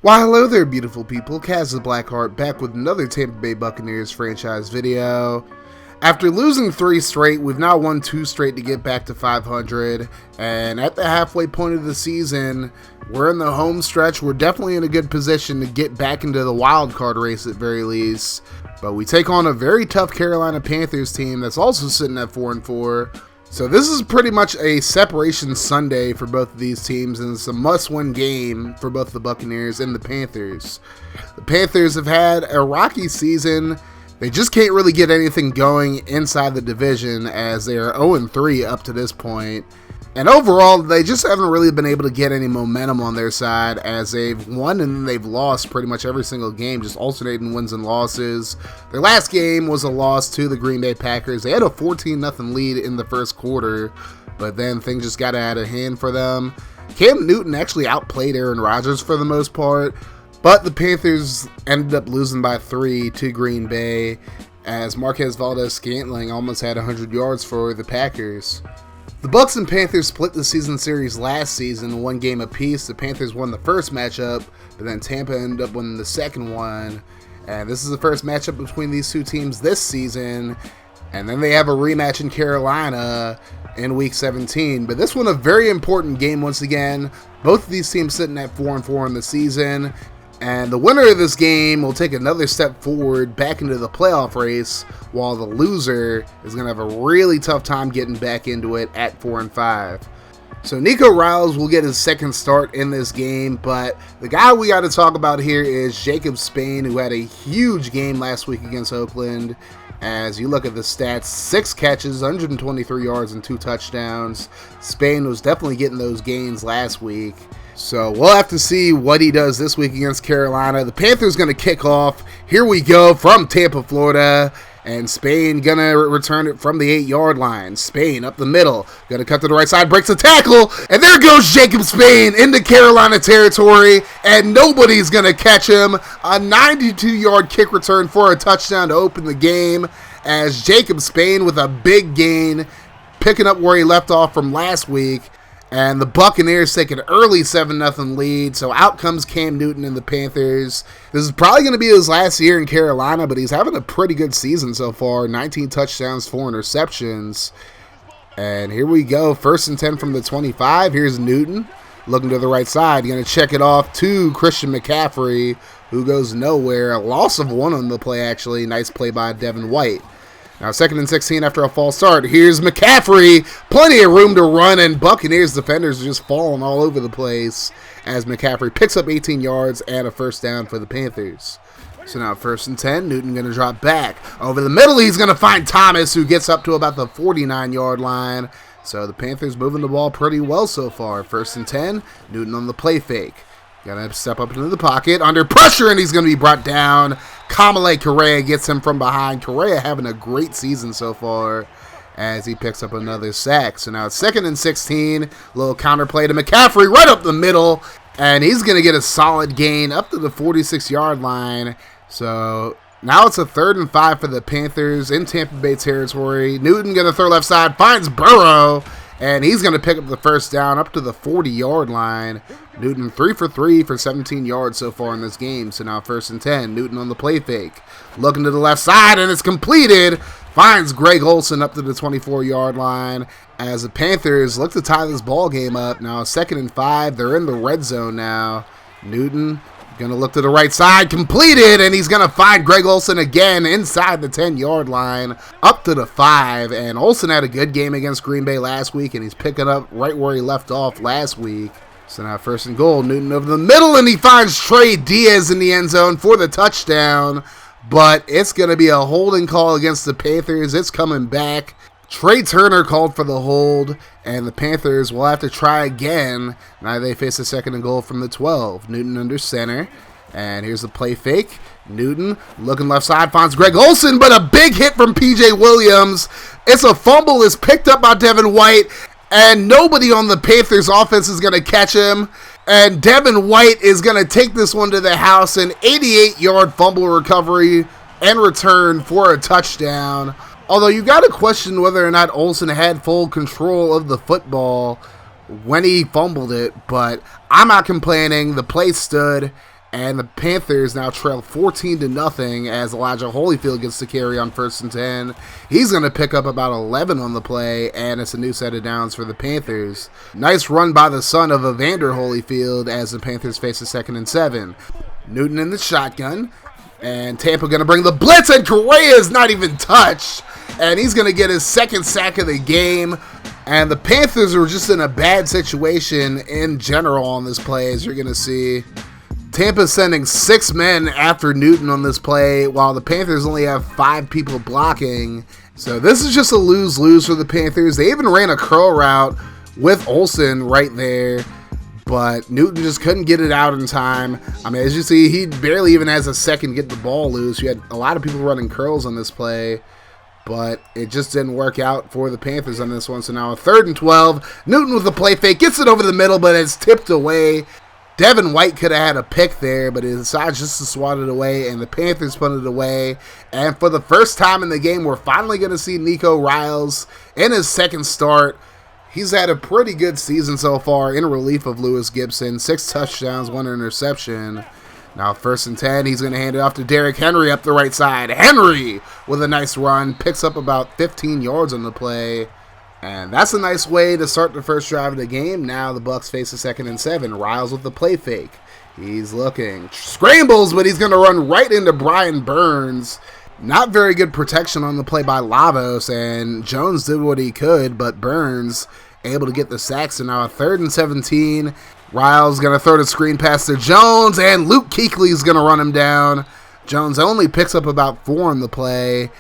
Why hello there beautiful people, Caz Blackheart back with another Tampa Bay Buccaneers franchise video. After losing 3 straight, we've now won 2 straight to get back to 500, and at the halfway point of the season, we're in the home stretch. We're definitely in a good position to get back into the wild card race at very least, but we take on a very tough Carolina Panthers team that's also sitting at 4-4. So this is pretty much a separation Sunday for both of these teams, and it's a must-win game for both the Buccaneers and the Panthers. The Panthers have had a rocky season. They just can't really get anything going inside the division as they are 0-3 up to this point. And overall, they just haven't really been able to get any momentum on their side as they've won and they've lost pretty much every single game, just alternating wins and losses. Their last game was a loss to the Green Bay Packers. They had a 14-0 lead in the first quarter, but then things just got out of hand for them. Cam Newton actually outplayed Aaron Rodgers for the most part, but the Panthers ended up losing by 3 to Green Bay as Marquez Valdes-Scantling almost had 100 yards for the Packers. The Bucs and Panthers split the season series last season, 1 game apiece. The Panthers won the first matchup, but then Tampa ended up winning the second one. And this is the first matchup between these two teams this season. And then they have a rematch in Carolina in Week 17. But this one a very important game once again. Both of these teams sitting at 4-4 in the season. And the winner of this game will take another step forward back into the playoff race, while the loser is going to have a really tough time getting back into it at 4-5. So Nico Riles will get his second start in this game, but the guy we got to talk about here is Jacob Spain, who had a huge game last week against Oakland. As you look at the stats, 6 catches, 123 yards, and 2 touchdowns. Spain was definitely getting those gains last week. So we'll have to see what he does this week against Carolina. The Panthers going to kick off. Here we go from Tampa, Florida. And Spain going to return it from the 8-yard line. Spain up the middle. Going to cut to the right side. Breaks a tackle. And there goes Jacob Spain into Carolina territory. And nobody's going to catch him. A 92-yard kick return for a touchdown to open the game. As Jacob Spain with a big gain. Picking up where he left off from last week. And the Buccaneers take an early 7-0 lead, so out comes Cam Newton and the Panthers. This is probably going to be his last year in Carolina, but he's having a pretty good season so far. 19 touchdowns, 4 interceptions. And here we go, 1st and 10 from the 25. Here's Newton looking to the right side. Going to check it off to Christian McCaffrey, who goes nowhere. A loss of 1 on the play, actually. Nice play by Devin White. Now 2nd and 16 after a false start. Here's McCaffrey. Plenty of room to run, and Buccaneers defenders are just falling all over the place as McCaffrey picks up 18 yards and a first down for the Panthers. So now 1st and 10. Newton going to drop back. Over the middle, he's going to find Thomas, who gets up to about the 49-yard line. So the Panthers moving the ball pretty well so far. 1st and 10. Newton on the play fake. Got to step up into the pocket, under pressure, and he's going to be brought down. Kamalei Correa gets him from behind. Correa having a great season so far as he picks up another sack. So now it's 2nd and 16. Little counterplay to McCaffrey right up the middle, and he's going to get a solid gain up to the 46-yard line. So now it's a 3rd and 5 for the Panthers in Tampa Bay territory. Newton going to throw left side, finds Burrow, and he's going to pick up the first down up to the 40-yard line. Newton 3 for 3 for 17 yards so far in this game. So now 1st and 10. Newton on the play fake. Looking to the left side, and it's completed. Finds Greg Olsen up to the 24-yard line as the Panthers look to tie this ball game up. Now 2nd and 5. They're in the red zone now. Newton going to look to the right side. Completed, and he's going to find Greg Olsen again inside the 10-yard line up to the 5. And Olsen had a good game against Green Bay last week, and he's picking up right where he left off last week. So now 1st and goal. Newton over the middle, and he finds Trey Diaz in the end zone for the touchdown. But it's going to be a holding call against the Panthers. It's coming back. Trey Turner called for the hold, and the Panthers will have to try again. Now they face a 2nd and goal from the 12. Newton under center, and here's the play fake. Newton looking left side, finds Greg Olsen, but a big hit from P.J. Williams. It's a fumble. It's picked up by Devin White, and nobody on the Panthers offense is going to catch him. And Devin White is going to take this one to the house. An 88-yard fumble recovery and return for a touchdown. Although you got to question whether or not Olsen had full control of the football when he fumbled it. But I'm not complaining. The play stood. And the Panthers now trail 14-0 as Elijah Holyfield gets the carry on 1st and 10. He's going to pick up about 11 on the play, and it's a new set of downs for the Panthers. Nice run by the son of Evander Holyfield as the Panthers face a 2nd and 7. Newton in the shotgun, and Tampa going to bring the blitz, and Correa is not even touched, and he's going to get his 2nd sack of the game. And the Panthers were just in a bad situation in general on this play, as you're going to see. Tampa sending 6 men after Newton on this play, while the Panthers only have 5 people blocking. So this is just a lose-lose for the Panthers. They even ran a curl route with Olsen right there, but Newton just couldn't get it out in time. I mean, as you see, he barely even has a second to get the ball loose. You had a lot of people running curls on this play, but it just didn't work out for the Panthers on this one. So now a 3rd and 12. Newton with the play fake, gets it over the middle, but it's tipped away. Devin White could have had a pick there, but he decides just to swat it away, and the Panthers put it away. And for the first time in the game, we're finally going to see Nico Riles in his 2nd start. He's had a pretty good season so far in relief of Lewis Gibson. 6 touchdowns, 1 interception. Now 1st and 10, he's going to hand it off to Derrick Henry up the right side. Henry with a nice run, picks up about 15 yards on the play. And that's a nice way to start the first drive of the game. Now the Bucs face a 2nd and 7. Riles with the play fake. He's looking. Scrambles, but he's going to run right into Brian Burns. Not very good protection on the play by Lavos, and Jones did what he could, but Burns able to get the sack. So now a 3rd and 17. Riles going to throw the screen pass to Jones, and Luke Kuechly's going to run him down. Jones only picks up about 4 on the play.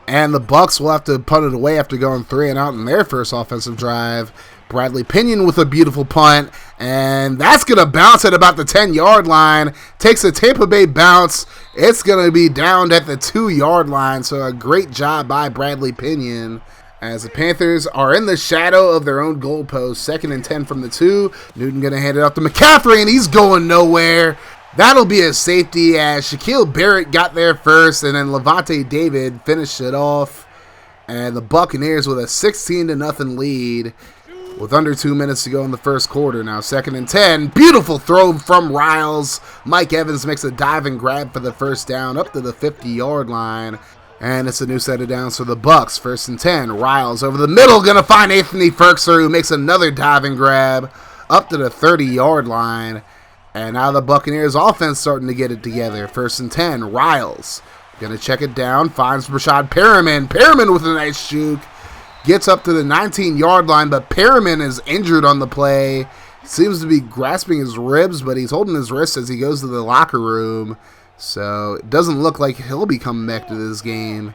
And the Bucs will have to punt it away after going 3 and out in their first offensive drive. Bradley Pinion with a beautiful punt, and that's going to bounce at about the 10-yard line. Takes a Tampa Bay bounce. It's going to be downed at the 2-yard line, so a great job by Bradley Pinion. As the Panthers are in the shadow of their own goalpost, 2nd and 10 from the 2. Newton going to hand it off to McCaffrey, and he's going nowhere. That'll be a safety as Shaquille Barrett got there first, and then Levante David finished it off. And the Buccaneers with a 16-0 lead with under 2 minutes to go in the first quarter. Now 2nd and 10. Beautiful throw from Riles. Mike Evans makes a diving grab for the first down up to the 50-yard line. And it's a new set of downs for the Bucs. 1st and 10. Riles over the middle, going to find Anthony Ferkser, who makes another diving grab up to the 30-yard line. And now the Buccaneers offense starting to get it together. 1st and 10, Riles. Going to check it down, finds Rashad Perriman. Perriman with a nice juke. Gets up to the 19-yard line, but Perriman is injured on the play. Seems to be grasping his ribs, but he's holding his wrist as he goes to the locker room. So it doesn't look like he'll be coming back to this game.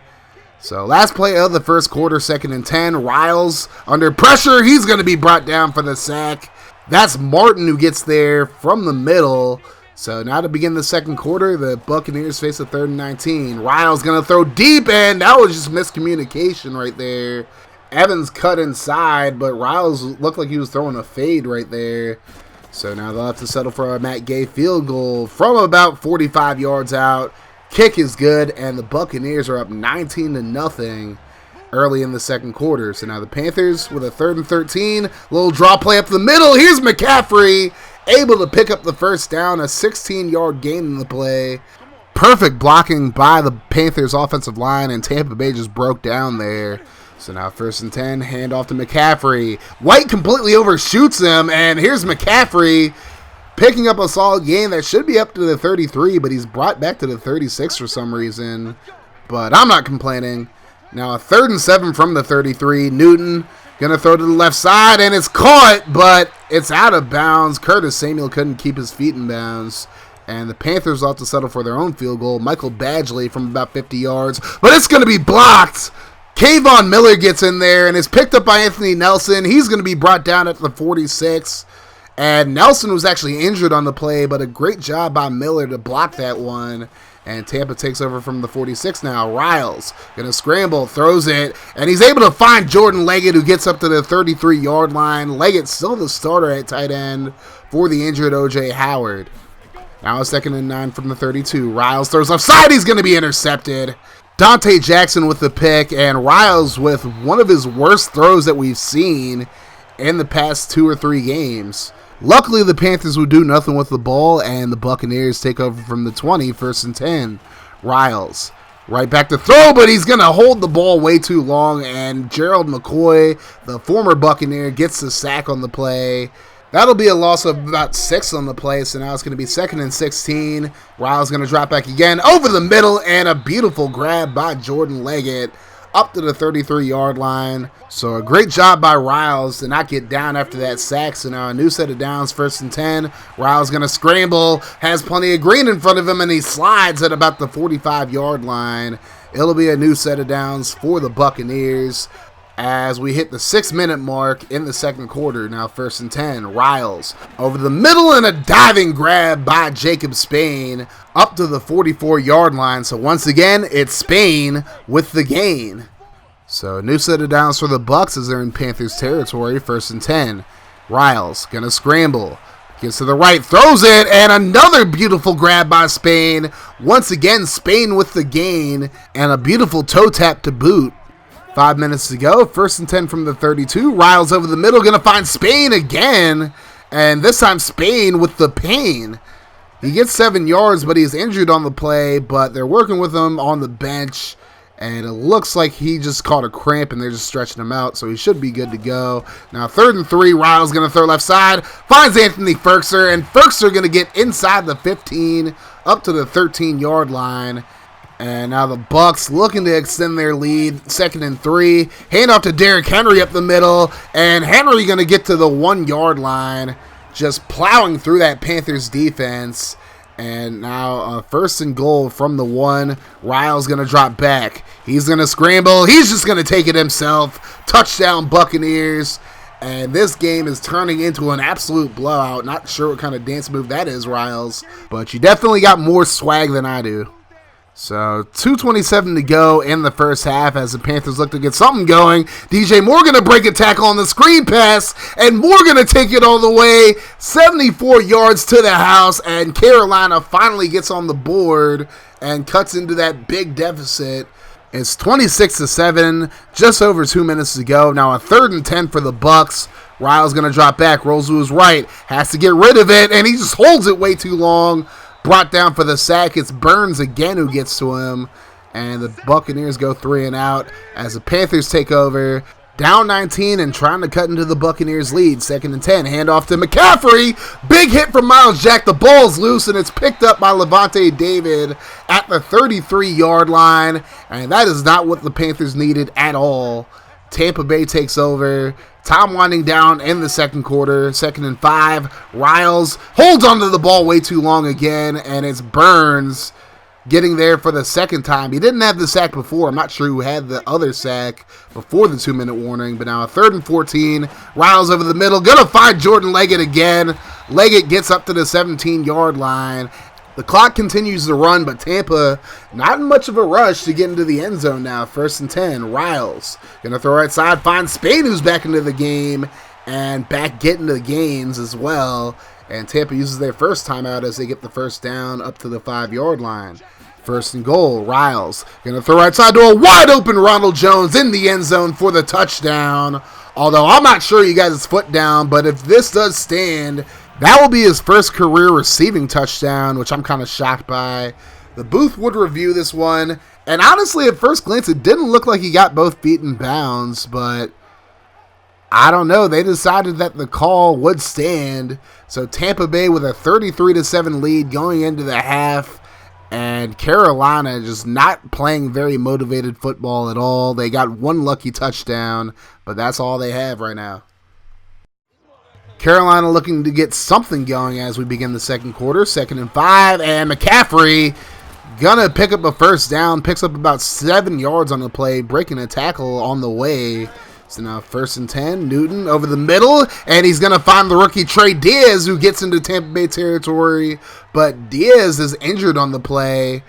So last play of the first quarter, 2nd and 10. Riles under pressure. He's going to be brought down for the sack. That's Martin who gets there from the middle. So now to begin the second quarter, the Buccaneers face a 3rd and 19. Riles going to throw deep, and that was just miscommunication right there. Evans cut inside, but Riles looked like he was throwing a fade right there. So now they'll have to settle for a Matt Gay field goal from about 45 yards out. Kick is good, and the Buccaneers are up 19-0. Early in the second quarter. So now the Panthers with a 3rd and 13. Little draw play up the middle. Here's McCaffrey able to pick up the first down. A 16-yard gain in the play. Perfect blocking by the Panthers offensive line, and Tampa Bay just broke down there. So now 1st and 10. Hand off to McCaffrey. White completely overshoots him, and here's McCaffrey picking up a solid gain that should be up to the 33, but he's brought back to the 36 for some reason. But I'm not complaining. Now a 3rd and 7 from the 33. Newton going to throw to the left side, and it's caught, but it's out of bounds. Curtis Samuel couldn't keep his feet in bounds. And the Panthers will have to settle for their own field goal. Michael Badgley from about 50 yards, but it's going to be blocked. Kayvon Miller gets in there and is picked up by Anthony Nelson. He's going to be brought down at the 46. And Nelson was actually injured on the play, but a great job by Miller to block that one. And Tampa takes over from the 46 now. Riles going to scramble, throws it, and he's able to find Jordan Leggett, who gets up to the 33-yard line. Leggett still the starter at tight end for the injured O.J. Howard. Now a 2nd and 9 from the 32. Riles throws offside. He's going to be intercepted. Dante Jackson with the pick, and Riles with one of his worst throws that we've seen in the past 2 or 3 games. Luckily, the Panthers would do nothing with the ball, and the Buccaneers take over from the 20, 1st and 10. Riles. Right back to throw, but he's going to hold the ball way too long, and Gerald McCoy, the former Buccaneer, gets the sack on the play. That'll be a loss of about 6 on the play, so now it's going to be 2nd and 16. Riles going to drop back again over the middle, and a beautiful grab by Jordan Leggett up to the 33-yard line. So a great job by Riles to not get down after that sack. So now a new set of downs, 1st and 10. Riles going to scramble, has plenty of green in front of him, and he slides at about the 45-yard line. It'll be a new set of downs for the Buccaneers as we hit the 6-minute mark in the second quarter. Now 1st and 10. Riles over the middle and a diving grab by Jacob Spain up to the 44-yard line. So once again, it's Spain with the gain. So a new set of downs for the Bucs as they're in Panthers territory. 1st and 10. Riles gonna scramble. Gets to the right, throws it, and another beautiful grab by Spain. Once again, Spain with the gain and a beautiful toe tap to boot. 5 minutes to go, 1st and 10 from the 32. Riles over the middle, going to find Spain again. And this time Spain with the pain. He gets 7 yards, but he's injured on the play. But they're working with him on the bench. And it looks like he just caught a cramp and they're just stretching him out. So he should be good to go. Now 3rd and 3, Riles going to throw left side. Finds Anthony Firkser. And Firkser going to get inside the 15 up to the 13-yard line. And now the Bucs looking to extend their lead. 2nd and 3. Hand off to Derrick Henry up the middle. And Henry going to get to the 1-yard line. Just plowing through that Panthers defense. And now 1st and goal from the 1. Riles going to drop back. He's going to scramble. He's just going to take it himself. Touchdown Buccaneers. And this game is turning into an absolute blowout. Not sure what kind of dance move that is, Riles. But you definitely got more swag than I do. So 2:27 to go in the first half as the Panthers look to get something going. DJ Moore going to break a tackle on the screen pass, and Moore going to take it all the way 74 yards to the house, and Carolina finally gets on the board and cuts into that big deficit. It's 26-7, just over 2 minutes to go. Now a 3rd and 10 for the Bucs. Riles going to drop back, rolls to his right, has to get rid of it, and he just holds it way too long. Brought down for the sack. It's Burns again who gets to him. And the Buccaneers go 3 and out as the Panthers take over. Down 19 and trying to cut into the Buccaneers lead. 2nd and 10. Handoff to McCaffrey. Big hit from Miles Jack. The ball's loose and it's picked up by Levante David at the 33-yard line. And that is not what the Panthers needed at all. Tampa Bay takes over. Time winding down in the second quarter. 2nd and 5. Riles holds onto the ball way too long again, and it's Burns getting there for the second time. He didn't have the sack before. I'm not sure who had the other sack before the 2-minute warning, but now a 3rd and 14. Riles over the middle. Gonna find Jordan Leggett again. Leggett gets up to the 17-yard line. The clock continues to run, but Tampa not in much of a rush to get into the end zone now. 1st and 10. Riles going to throw right side. Finds Spain, who's back into the game, and back getting the gains as well. And Tampa uses their first timeout as they get the first down up to the 5-yard line. 1st and goal. Riles going to throw right side to a wide open Ronald Jones in the end zone for the touchdown. Although I'm not sure he got his foot down, but if this does stand, that will be his first career receiving touchdown, which I'm kind of shocked by. The booth would review this one, and honestly, at first glance, it didn't look like he got both feet in bounds, but I don't know. They decided that the call would stand, so Tampa Bay with a 33-7 lead going into the half, and Carolina just not playing very motivated football at all. They got one lucky touchdown, but that's all they have right now. Carolina looking to get something going as we begin the second quarter. 2nd and 5, and McCaffrey gonna pick up a first down, picks up about 7 yards on the play, breaking a tackle on the way. So now 1st and 10, Newton over the middle, and he's gonna find the rookie Trey Diaz, who gets into Tampa Bay territory, but Diaz is injured on the play,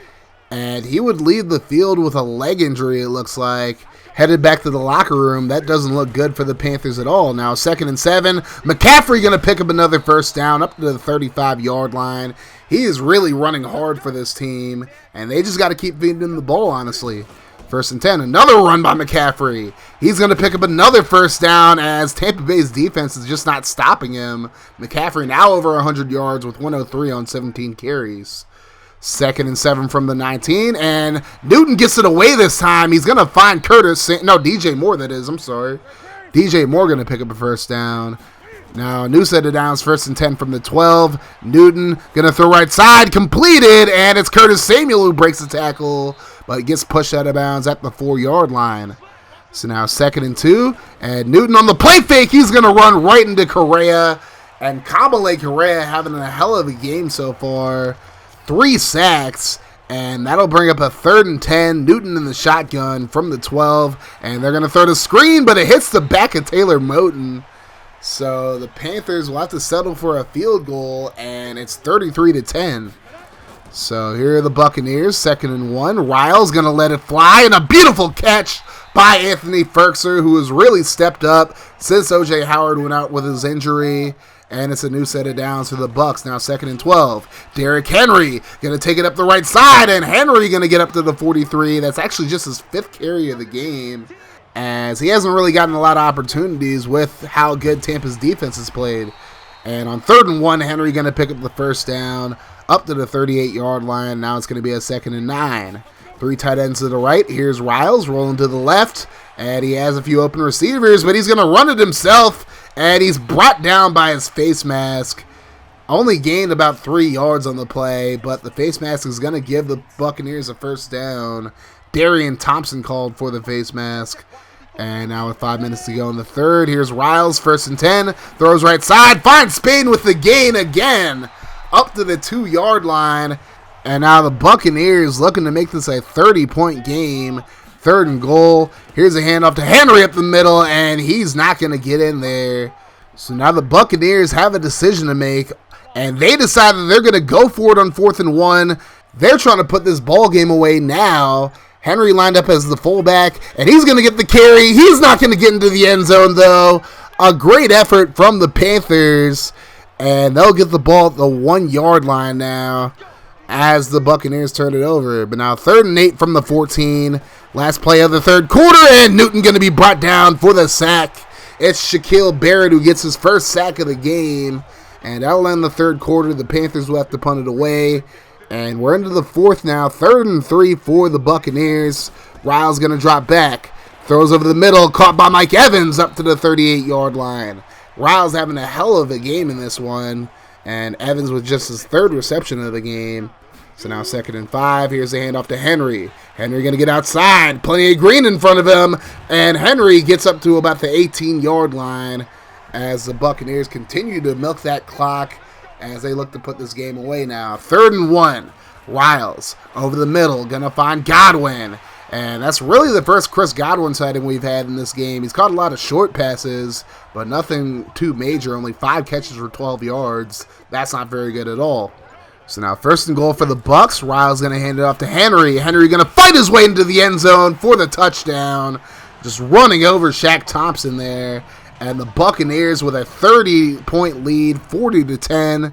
and he would leave the field with a leg injury, it looks like. Headed back to the locker room. That doesn't look good for the Panthers at all. Now 2nd and 7. McCaffrey going to pick up another first down up to the 35-yard line. He is really running hard for this team, and they just got to keep feeding him the ball, honestly. First and 10. Another run by McCaffrey. He's going to pick up another first down as Tampa Bay's defense is just not stopping him. McCaffrey now over 100 yards with 103 on 17 carries. Second and 7 from the 19. And Newton gets it away this time. He's going to find DJ Moore, that is. I'm sorry. DJ Moore going to pick up a first down. Now, new set of downs, first and 10 from the 12. Newton going to throw right side, completed, and it's Curtis Samuel who breaks the tackle, but gets pushed out of bounds at the 4-yard line. So now second and 2, and Newton on the play fake, he's going to run right into Correa, and Kamale Correa having a hell of a game so far. 3 sacks, and that'll bring up a third and 10. Newton in the shotgun from the 12, and they're going to throw the screen, but it hits the back of Taylor Moton. So the Panthers will have to settle for a field goal, and it's 33-10. So here are the Buccaneers, second and 1. Riles going to let it fly, and a beautiful catch by Anthony Ferkser, who has really stepped up since O.J. Howard went out with his injury. And it's a new set of downs for the Bucs. Now second and 12. Derrick Henry going to take it up the right side, and Henry going to get up to the 43. That's actually just his 5th carry of the game, as he hasn't really gotten a lot of opportunities with how good Tampa's defense has played. And on third and 1, Henry going to pick up the first down up to the 38-yard line. Now it's going to be a second and 9. 3 tight ends to the right. Here's Riles rolling to the left, and he has a few open receivers, but he's going to run it himself, and he's brought down by his face mask. Only gained about 3 yards on the play, but the face mask is going to give the Buccaneers a first down. Darian Thompson called for the face mask. And now with 5 minutes to go in the third, here's Riles, first and 10, throws right side, finds Spain with the gain again, up to the 2-yard line. And now the Buccaneers looking to make this a 30-point game. Third and goal. Here's a handoff to Henry up the middle, and he's not going to get in there. So now the Buccaneers have a decision to make, and they decide that they're going to go for it on 4th and 1. They're trying to put this ball game away now. Henry lined up as the fullback, and he's going to get the carry. He's not going to get into the end zone, though. A great effort from the Panthers, and they'll get the ball at the 1-yard line now as the Buccaneers turn it over. But now 3rd and 8 from the 14. Last play of the third quarter, and Newton going to be brought down for the sack. It's Shaquille Barrett who gets his first sack of the game, and that'll end the third quarter. The Panthers will have to punt it away. And we're into the 4th now. 3rd and 3 for the Buccaneers. Riles going to drop back. Throws over the middle. Caught by Mike Evans up to the 38-yard line. Riles having a hell of a game in this one. And Evans with just his 3rd reception of the game. So now 2nd and 5. Here's the handoff to Henry. Henry going to get outside. Plenty of green in front of him. And Henry gets up to about the 18-yard line as the Buccaneers continue to milk that clock as they look to put this game away now. 3rd and 1. Riles over the middle, gonna find Godwin. And that's really the first Chris Godwin sighting we've had in this game. He's caught a lot of short passes, but nothing too major. Only 5 catches for 12 yards. That's not very good at all. So now 1st and goal for the Bucs. Riles gonna hand it off to Henry. Henry gonna fight his way into the end zone for the touchdown. Just running over Shaq Thompson there. And the Buccaneers with a 30-point lead, 40-10,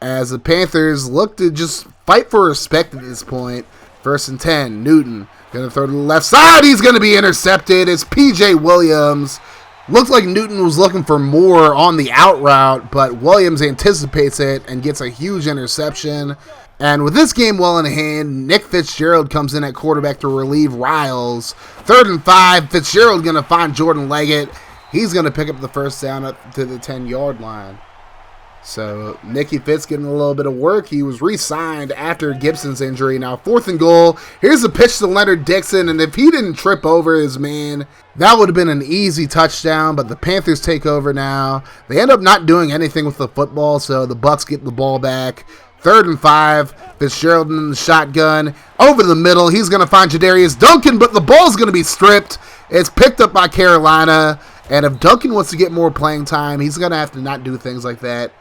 as the Panthers look to just fight for respect at this point. 1st and 10, Newton going to throw to the left side. He's going to be intercepted. It's P.J. Williams. Looks like Newton was looking for more on the out route, but Williams anticipates it and gets a huge interception. And with this game well in hand, Nick Fitzgerald comes in at quarterback to relieve Riles. 3rd and 5, Fitzgerald going to find Jordan Leggett. He's going to pick up the first down up to the 10-yard line. So Nicky Fitz getting a little bit of work. He was re-signed after Gibson's injury. Now 4th and goal. Here's a pitch to Leonard Dixon, and if he didn't trip over his man, that would have been an easy touchdown, but the Panthers take over now. They end up not doing anything with the football, so the Bucs get the ball back. 3rd and 5, Fitzgerald in the shotgun. Over the middle, he's going to find Jadarius Duncan, but the ball's going to be stripped. It's picked up by Carolina. And if Duncan wants to get more playing time, he's going to have to not do things like that.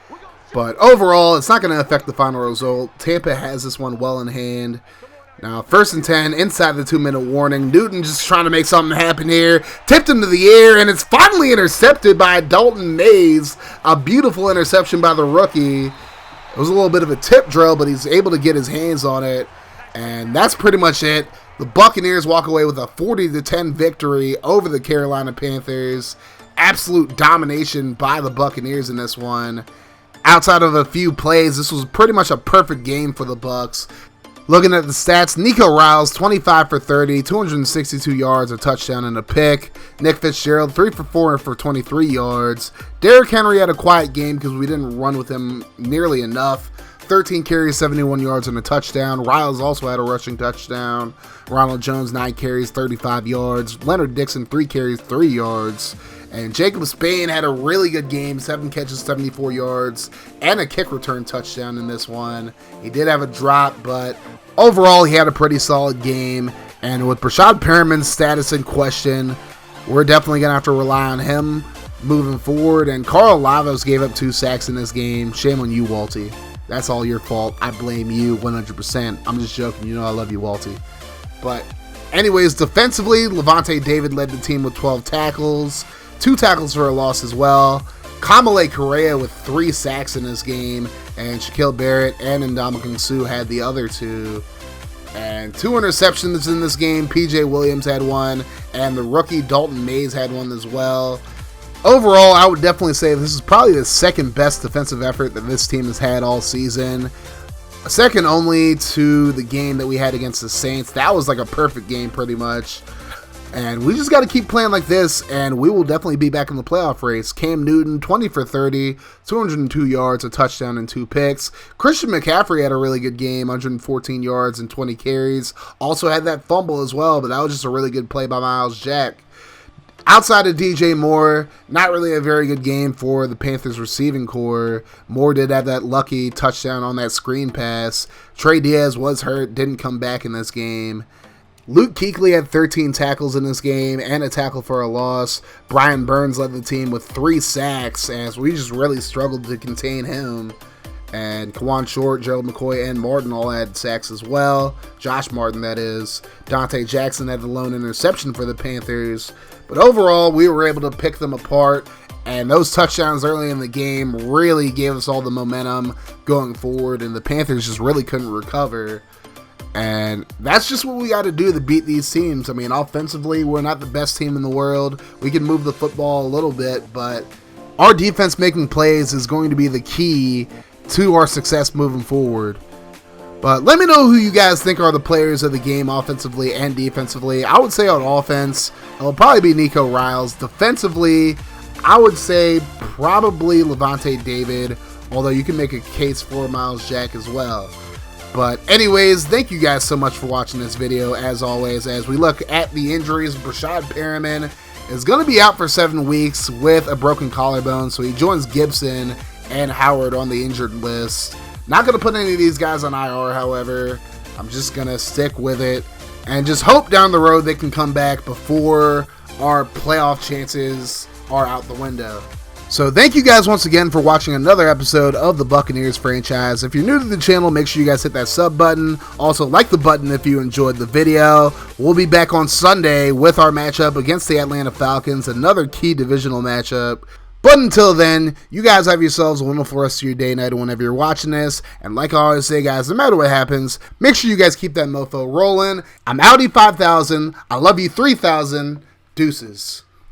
But overall, it's not going to affect the final result. Tampa has this one well in hand. Now, 1st and 10, inside the 2-minute warning. Newton just trying to make something happen here. Tipped into the air, and it's finally intercepted by Dalton Mays. A beautiful interception by the rookie. It was a little bit of a tip drill, but he's able to get his hands on it. And that's pretty much it. The Buccaneers walk away with a 40-10 victory over the Carolina Panthers. Absolute domination by the Buccaneers in this one. Outside of a few plays, this was pretty much a perfect game for the Bucs. Looking at the stats, Nico Riles, 25 for 30, 262 yards, a touchdown and a pick. Nick Fitzgerald, 3 for 4 for 23 yards. Derrick Henry had a quiet game because we didn't run with him nearly enough. 13 carries, 71 yards, and a touchdown. Riles also had a rushing touchdown. Ronald Jones, 9 carries, 35 yards. Leonard Dixon, 3 carries, 3 yards. And Jacob Spain had a really good game, 7 catches, 74 yards, and a kick return touchdown in this one. He did have a drop, but overall he had a pretty solid game. And with Brashad Perriman's status in question, we're definitely going to have to rely on him moving forward. And Carl Lavos gave up 2 sacks in this game. Shame on you, Walty. That's all your fault. I blame you 100%. I'm just joking. You know I love you, Walty. But anyways, defensively, Levante David led the team with 12 tackles. 2 tackles for a loss as well. Kamale Correa with 3 sacks in this game. And Shaquille Barrett and Ndamukong Suh had the other 2. And 2 interceptions in this game. PJ Williams had 1. And the rookie Dalton Mays had 1 as well. Overall, I would definitely say this is probably the second best defensive effort that this team has had all season. Second only to the game that we had against the Saints. That was like a perfect game pretty much. And we just got to keep playing like this, and we will definitely be back in the playoff race. Cam Newton, 20 for 30, 202 yards, a touchdown, and 2 picks. Christian McCaffrey had a really good game, 114 yards and 20 carries. Also had that fumble as well, but that was just a really good play by Miles Jack. Outside of DJ Moore, not really a very good game for the Panthers receiving core. Moore did have that lucky touchdown on that screen pass. Trey Diaz was hurt, didn't come back in this game. Luke Kuechly had 13 tackles in this game and a tackle for a loss. Brian Burns led the team with 3 sacks as we just really struggled to contain him. And Kawan Short, Gerald McCoy, and Martin all had sacks as well. Josh Martin, that is. Dante Jackson had the lone interception for the Panthers. But overall, we were able to pick them apart. And those touchdowns early in the game really gave us all the momentum going forward. And the Panthers just really couldn't recover. And that's just what we got to do to beat these teams. I mean, offensively, we're not the best team in the world. We can move the football a little bit, but our defense making plays is going to be the key to our success moving forward. But let me know who you guys think are the players of the game offensively and defensively. I would say on offense, it'll probably be Nico Riles. Defensively, I would say probably Levante David, although you can make a case for Miles Jack as well. But anyways, thank you guys so much for watching this video, as always. As we look at the injuries, Brashad Perriman is going to be out for 7 weeks with a broken collarbone, so he joins Gibson and Howard on the injured list. Not going to put any of these guys on IR, however. I'm just going to stick with it and just hope down the road they can come back before our playoff chances are out the window. So thank you guys once again for watching another episode of the Buccaneers franchise. If you're new to the channel, make sure you guys hit that sub button. Also, like the button if you enjoyed the video. We'll be back on Sunday with our matchup against the Atlanta Falcons, another key divisional matchup. But until then, you guys have yourselves a wonderful rest of your day, night, or whenever you're watching this. And like I always say, guys, no matter what happens, make sure you guys keep that mofo rolling. I'm Audi 5000. I love you 3000. Deuces.